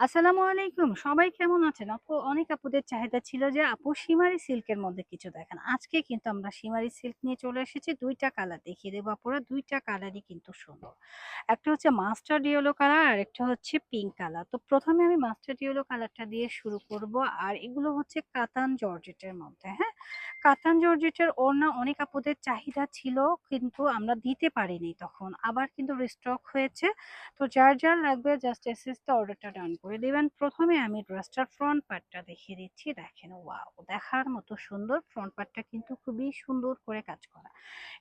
আসসালামু আলাইকুম। সবাই কেমন আছেন? অনেক আপুদের চাহিদা ছিল যে আপু শিমারি সিল্কের মধ্যে কিছু দেখান। আজকে কিন্তু আমরা শিমারি সিল্ক নিয়ে চলে এসেছি। ২ টা কালার দেখিয়ে দেব আপুরা। ২ টা কালারই কিন্তু সুন্দর। একটা হচ্ছে মাস্টার্ড ইয়েলো কালার আর একটা হচ্ছে পিঙ্ক কালার। তো ১ম এ আমি মাস্টার্ড ইয়েলো কালারটা দিয়ে শুরু করব। আর এগুলো হচ্ছে কাতান জর্জেটের মধ্যে, হ্যাঁ? কাতান জর্জেটের ওড়না অনেক আপুদের চাহিদা ছিল কিন্তু আমরা দিতে পারিনি তখন। আবার কিন্তু রিস্টক হয়েছে। তো যার লাগবে জাস্ট এসএসতে অর্ডারটা ডান করে দিবেন। ১ম এ আমি ড্রেসটার ফ্রন্ট পার্টটা দেখিয়ে দিচ্ছি। দেখেন ওয়াও! দেখার মতো সুন্দর। ফ্রন্ট পার্টটা কিন্তু খুবই সুন্দর করে কাজ করা।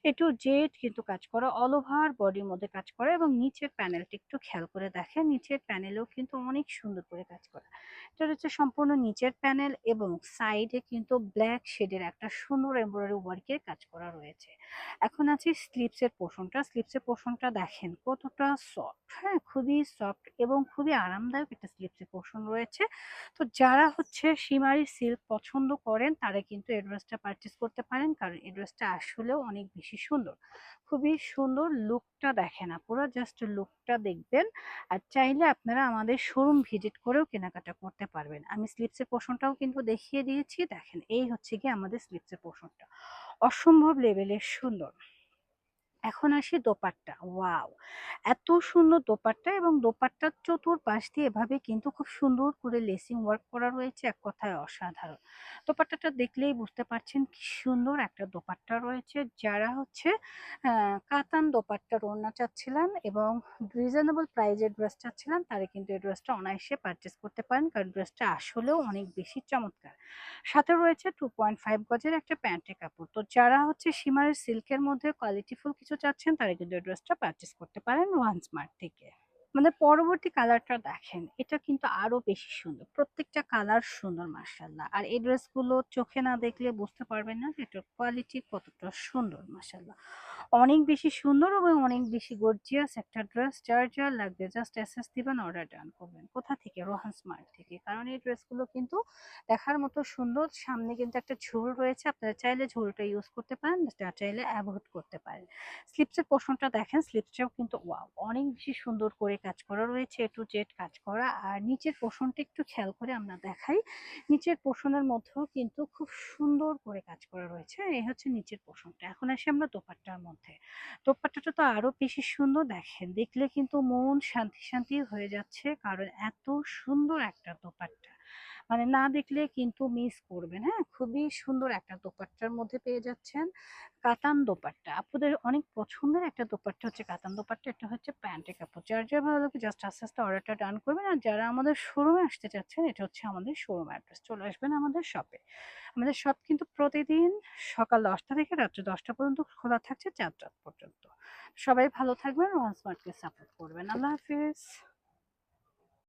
এ টু জেড কিন্তু কাজ করা। অল ওভার বডির মধ্যে কাজ করা এবং নিচের প্যানেলটা একটু খেয়াল করে দেখেন। নিচের প্যানেলেও কিন্তু অনেক সুন্দর করে কাজ করা। এটা হচ্ছে সম্পূর্ণ নিচের প্যানেল এবং সাইডে কিন্তু ব্ল্যাক শেডের একটা সুন্দর এমব্রয়ডারি ওয়ার্কের কাজ করা রয়েছে। এখন আছে স্লিপসের পোরশনটা। স্লিপসের পোরশনটা দেখেন কতটা সফট, হ্যাঁ? খুবই সফট এবং খুবই আরামদায়ক একটা স্লিপসের পোরশন রয়েছে। তো যারা হচ্ছে শিমারি সিল্ক পছন্দ করেন তারা কিন্তু এই ড্রেসটা পারচেজ করতে পারেন। কারণ এই ড্রেসটা আসলেও অনেক বেশি সুন্দর। খুবই সুন্দর লুকটা দেখেন আপুরা, জাস্ট লুকটা দেখবেন। আর চাইলে আপনারা আমাদের শোরুম ভিজিট করেও কেনাকাটা করতে পারবেন। আমি স্লিপসের পোরশনটাও কিন্তু দেখিয়ে দিয়েছি। দেখেন এই হচ্ছে গিয়ে আমাদের স্লিপসের পোরশনটা। অসম্ভব লেভেলের সুন্দর। এখন আসি দোপাট্টা। ওয়াও! এত সুন্দর দোপাট্টা এবং দোপাট্টার চতুর্পাশ দিয়ে এভাবে কিন্তু খুব সুন্দর করে লেসিং ওয়ার্ক করা রয়েছে। এক কথায় অসাধারণ। দোপাট্টাটা দেখলেই বুঝতে পারছেন কি সুন্দর একটা দোপাট্টা রয়েছে। যারা হচ্ছে কাতান দোপাট্টার ওড়না চাচ্ছিলেন এবং রিজনেবল প্রাইস এর ড্রেস চাচ্ছিলেন তারা কিন্তু এই ড্রেসটা অনায়াসে পারচেজ করতে পারেন। কারণ ড্রেসটা আসলেও অনেক বেশি চমৎকার। সাথে রয়েছে 2.5 গজের একটা প্যান্টের কাপড়। তো যারা হচ্ছে শিমারের সিল্কের মধ্যে কোয়ালিটিফুল কিছু চাচ্ছেন তারা কিন্তু এই ড্রেসটা পারচেজ করতে পারেন ওয়ান স্মার্ট থেকে। মানে পরবর্তী কালারটা দেখেন, এটা কিন্তু আরো বেশি সুন্দর। প্রত্যেকটা কালার সুন্দর মাশাআল্লাহ। আর এই ড্রেসগুলো চোখে না দেখলে বুঝতে পারবেন না যে এটার কোয়ালিটি কতটা সুন্দর মাশাআল্লাহ। অনেক বেশি সুন্দর এবং অনেক বেশি গর্জিয়াস একটা ড্রেস। যার লাগবে জাস্ট এসএস দিবেন, অর্ডার ডান করবেন। কোথা থেকে? রোহান স্মার্ট থেকে। কারণ এই ড্রেসগুলো কিন্তু দেখার মতো সুন্দর। সামনে কিন্তু একটা ঝুল রয়েছে। আপনারা চাইলে ঝুলটা ইউজ করতে পারেন, না চাইলে অ্যাভয়েড করতে পারেন। স্লিপসের পোরশনটা দেখেন, স্লিপসটাও কিন্তু ওয়াও! অনেক বেশি সুন্দর করে কাজ করা রয়েছে, এ টু জেড কাজ করা। আর নিচের পোরশনটা একটু খেয়াল করে আমরা দেখাই। নিচের পোরশনের মধ্যেও কিন্তু খুব সুন্দর করে কাজ করা রয়েছে। এই হচ্ছে নিচের পোরশনটা। এখন আসি আমরা দোপাট্টার মধ্যে। দোপাট্টাটা তো আরো বেশি সুন্দর দেখেন। দেখলে কিন্তু মন শান্তি হয়ে যাচ্ছে। কারণ এত সুন্দর একটা দোপাট্টা। মানে না দেখলে কিন্তু মিস করবেন, হ্যাঁ? খুবই সুন্দর একটা দোপাট্টার মধ্যে পেয়ে যাচ্ছেন। কাতান দোপাট্টা। আপুদের অনেক পছন্দের একটা দোপাট্টা হচ্ছে কাতান দোপাট্টা। এটা হচ্ছে প্যান্টের কাপড়। যার ভালো লাগবে জাস্ট আস্তে অর্ডারটা ডান করবেন। আর যারা আমাদের শোরুমে আসতে চাচ্ছেন এটা হচ্ছে আমাদের শোরুম অ্যাড্রেস। চলে আসবেন আমাদের শপে। আমাদের শপ কিন্তু প্রতিদিন সকাল ১০টা থেকে রাত্রি ১০টা পর্যন্ত খোলা থাকছে ৪ রাত পর্যন্ত। সবাই ভালো থাকবেন। রোহান স্মার্টকে সাপোর্ট করবেন। আল্লাহ হাফিজ।